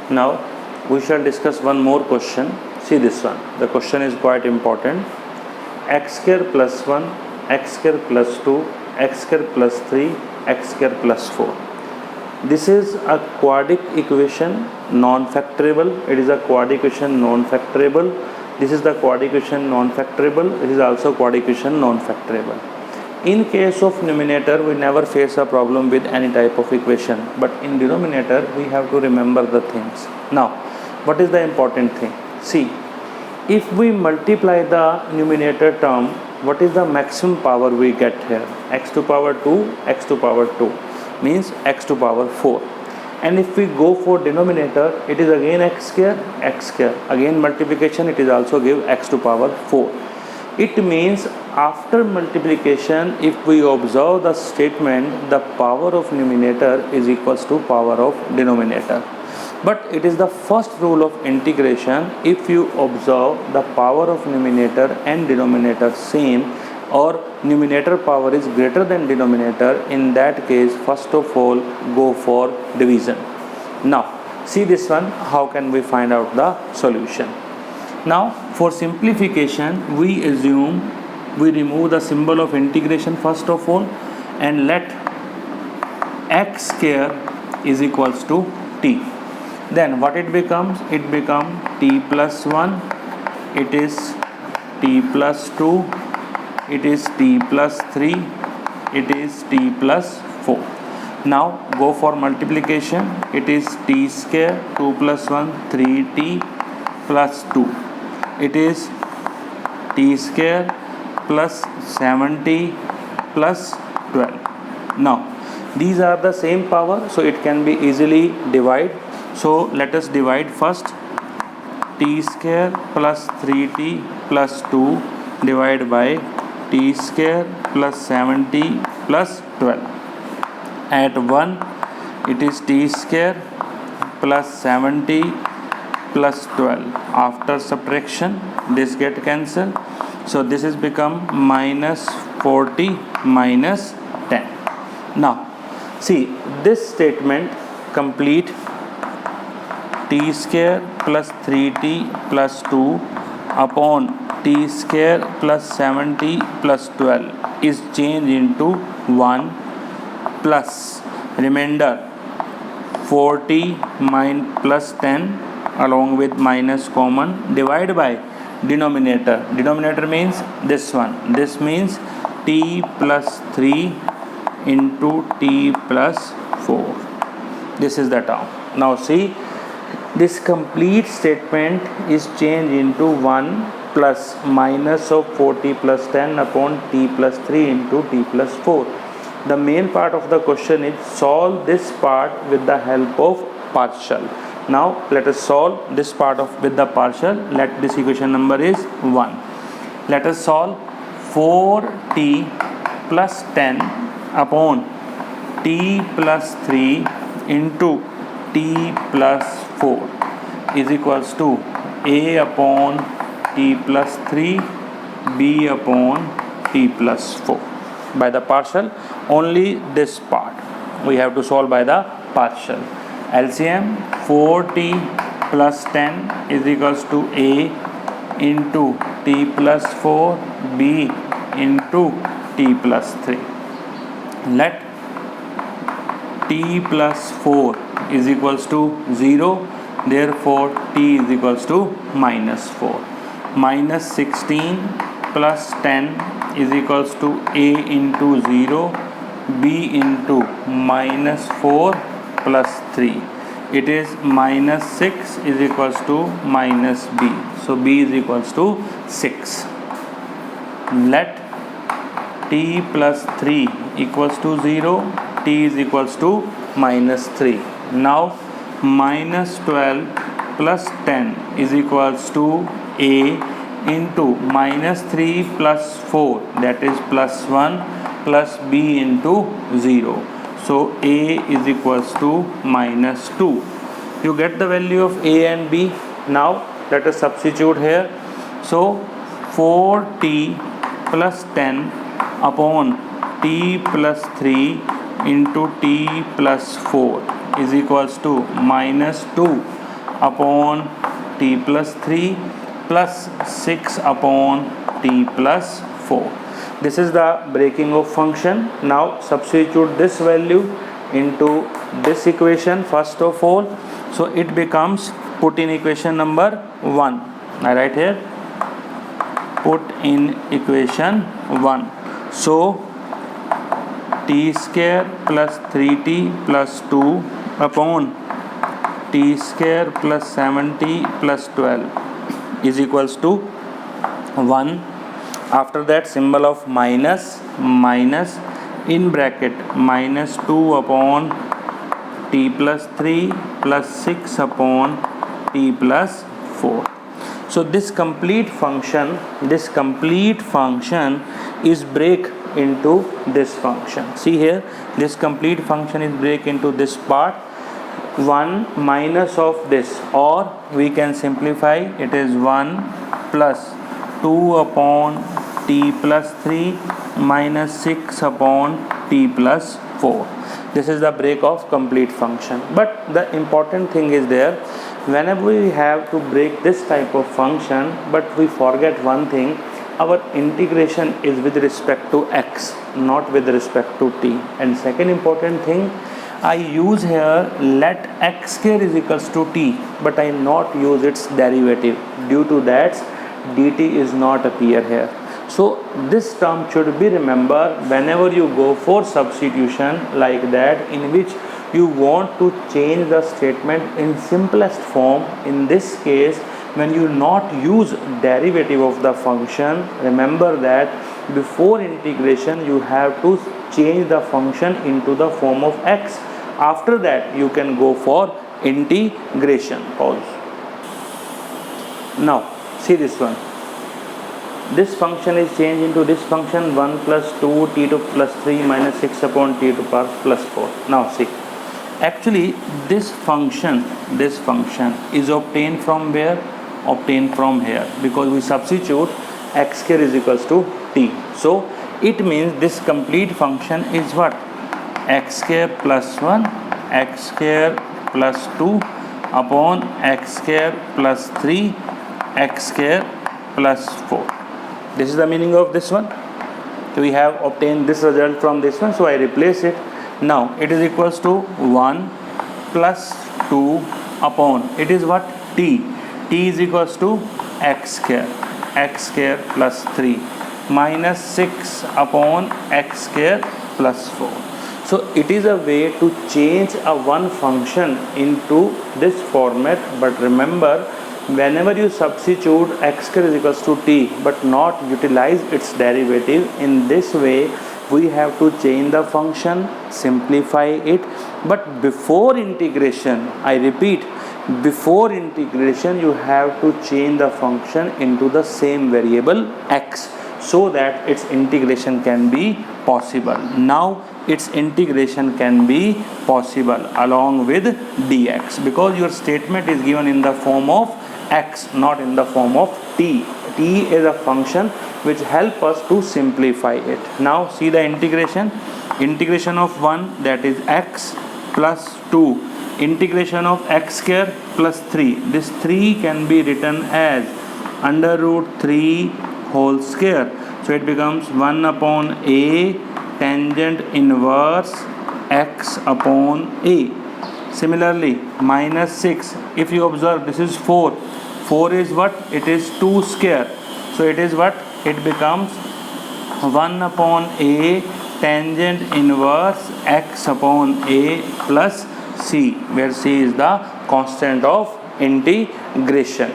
Now we shall discuss one more question. See this one. The question is quite important. X square plus 1, x square plus 2, x square plus 3, x square plus 4. This is a quadratic equation, non-factorable. It is a quadratic equation, non-factorable. This is the quadratic equation, non-factorable. It is also quadratic equation, non-factorable. In case of numerator, we never face a problem with any type of equation, but in denominator we have to remember the things. Now what is the important thing? See, if we multiply the numerator term, what is the maximum power we get here? X to power 2, x to power 2 means x to power 4. And if we go for denominator, it is again x square, again multiplication, it is also give x to power 4. It means after multiplication, if we observe the statement, the power of numerator is equals to power of denominator. But it is the first rule of integration. If you observe the power of numerator and denominator same, or numerator power is greater than denominator, in that case first of all go for division. Now see this one, how can we find out the solution? Now for simplification, we assume we remove the symbol of integration first of all, and let x square is equals to t. Then what it becomes? It becomes t plus 1, it is t plus 2, it is t plus 3, it is t plus 4. Now go for multiplication. It is t square, 2 plus 1, 3t plus 2. It is t square plus 7t plus 12. Now these are the same power, so it can be easily divided. So let us divide first. T square plus 3t plus 2 divided by t square plus 7t plus 12. At 1 it is t square plus 7t plus 12. After subtraction, this get cancelled. So this is become minus 40 minus 10. Now see this statement complete. T square plus 3t plus 2 upon t square plus 7t plus 12 is changed into 1 plus remainder 40 plus 10 along with minus common divided by denominator. Denominator means this one. This means t plus 3 into t plus 4. This is the term. Now see, this complete statement is changed into 1 plus minus of 40 plus 10 upon t plus 3 into t plus 4. The main part of the question is solve this part with the help of partial. Now let us solve this part with the partial. Let this equation number is 1. Let us solve 4t plus 10 upon t plus 3 into t plus 4 is equals to a upon t plus 3, b upon t plus 4. By the partial, only this part we have to solve by the partial. LCM 4t plus 10 is equals to a into t plus 4, b into t plus 3. Let t plus 4 is equals to 0, therefore t is equals to minus 4. Minus 16 plus 10 is equals to a into 0, b into minus 4 plus 3. It is minus 6 is equals to minus b. So b is equals to 6. Let t plus 3 equals to 0, t is equals to minus 3. Now minus 12 plus 10 is equals to a into minus 3 plus 4, that is plus 1 plus b into 0. So a is equals to minus 2. You get the value of a and b. Now let us substitute here. So 4t plus 10 upon t plus 3 into t plus 4 is equals to minus 2 upon t plus 3 plus 6 upon t plus 4. This is the breaking of function. Now substitute this value into this equation first of all. So it becomes, put in equation number 1. I write here, put in equation 1. So t square plus 3t plus 2 upon t square plus 7t plus 12 is equals to 1. After that, symbol of minus, minus in bracket minus 2 upon t plus 3 plus 6 upon t plus 4. So this complete function is break into this function. See here, this complete function is break into this part, 1 minus of this, or we can simplify it is 1 plus 2 upon t plus 3 minus 6 upon t plus 4. This is the break of complete function. But the important thing is there, whenever we have to break this type of function, but we forget one thing, our integration is with respect to x, not with respect to t. And second important thing, I use here let x square is equals to t, but I not use its derivative. Due to that, dt is not appear here. So this term should be remembered whenever you go for substitution like that, in which you want to change the statement in simplest form. In this case, when you not use derivative of the function, remember that before integration you have to change the function into the form of x. After that you can go for integration. Pause. Now see this one. This function is changed into this function 1 plus 2 t to plus 3 minus 6 upon t to power plus 4. Now see, actually this function is obtained from where? Obtained from here, because we substitute x square is equals to t. So it means this complete function is what? X square plus 1, x square plus 2 upon x square plus 3, x square plus 4. This is the meaning of this one. So we have obtained this result from this one, so I replace it. Now it is equals to 1 plus 2 upon, it is what? T. T is equals to x square plus 3 minus 6 upon x square plus 4. So it is a way to change a one function into this format. But remember, whenever you substitute x square is equals to t but not utilize its derivative, in this way we have to change the function, simplify it. But before integration, I repeat, before integration you have to change the function into the same variable x, so that its integration can be possible. Now its integration can be possible along with dx, because your statement is given in the form of x, not in the form of t. T is a function which help us to simplify it. Now see the integration of 1, that is x plus 2, integration of x square plus 3. This 3 can be written as under root 3 whole square. So it becomes 1 upon a tangent inverse x upon a. Similarly, minus 6, if you observe, this is 4. 4 is what? It is 2 square. So it is what? It becomes 1 upon a tangent inverse x upon a plus c, where c is the constant of integration.